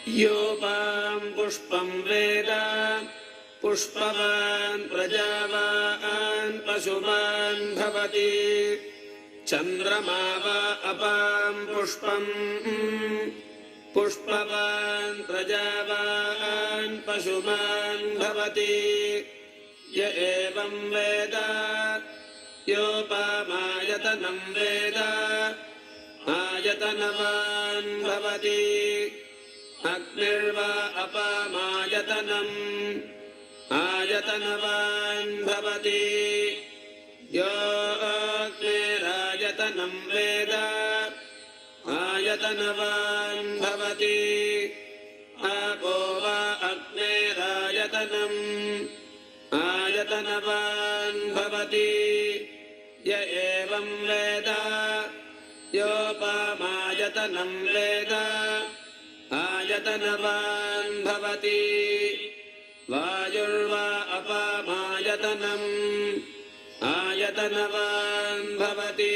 योपां पुष्पं वेद पुष्पवान् प्रजावान् पशुमान् भवति चन्द्रमा वा अपां पुष्पम् पुष्पवान् प्रजावान् पशुमान् भवति य एवं वेद योपामायतनं वेद आयतनवान् भवति अग्निर्वा अपामायतनम् आयतनवान् भवति यो अग्निरायतनं वेद आयतनवान् भवति आपो वा अग्निरायतनम् आयतनवान् भवति य एवं वेद योपामायतनं वेद आयतनवान् भवति वायुर्वा अपामायतनम् आयतनवान् भवति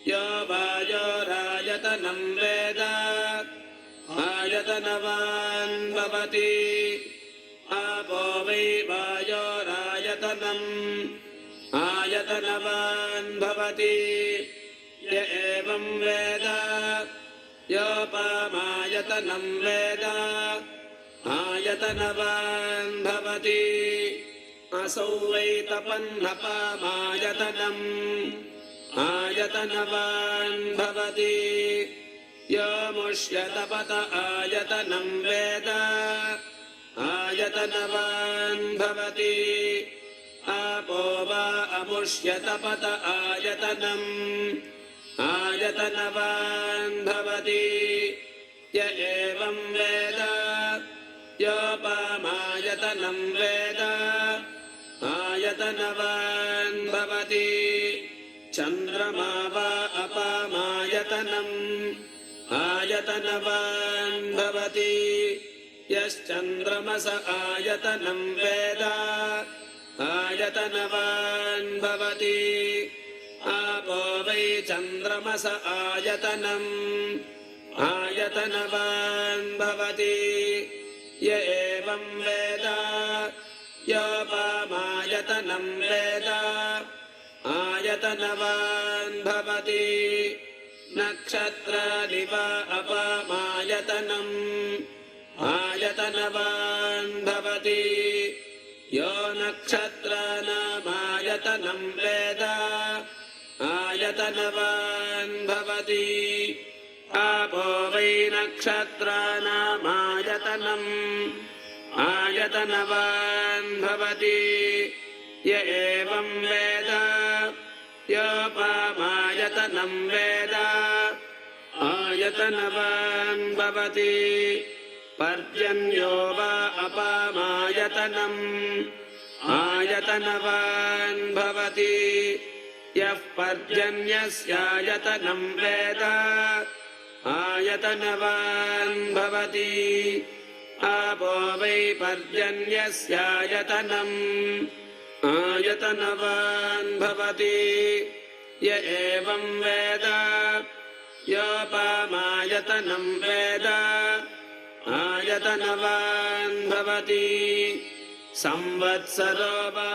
यो वायोरायतनं वेद आयतनवान् भवति आपो वै वायोरायतनम् आयतनवान् भवति य एवं वेद योपामायतनं वेद आयतनवान् भवति असौ वै तपन्नपामायतनम् आयतनवान् भवति यो मुष्यतपत आयतनं वेद आयतनवान् भवति आपो वा अमुष्यतपत आयतनम् आयतनवान् भवति य एवं वेद योपामायतनं वेद आयतनवान् भवति चन्द्रमा वा अपामायतनम् आयतनवान् भवति यश्चन्द्रमस आयतनं वेद आयतनवान् भवति आपो वै चन्द्रमस आयतनम् आयतनवान् भवति य एवं वेद योपामायतनं वेद आयतनवान् भवति नक्षत्राणि वा अपामायतनम् आयतनवान् भवति यो नक्षत्राणामायतनं वेद आयतनवान् भवति आपो वै नक्षत्राणामायतनम् आयतनवान् भवति य एवं वेद योपामायतनं वेद आयतनवान् भवति पर्जन्यो वा अपामायतनम् आयतनवान् भवति यः पर्जन्यस्यायतनं वेद आयतनवान् भवति आपो वै पर्जन्यस्यायतनम् आयतनवान् भवति य एवं वेद योपामायतनं वेद आयतनवान् भवति संवत्सरो वा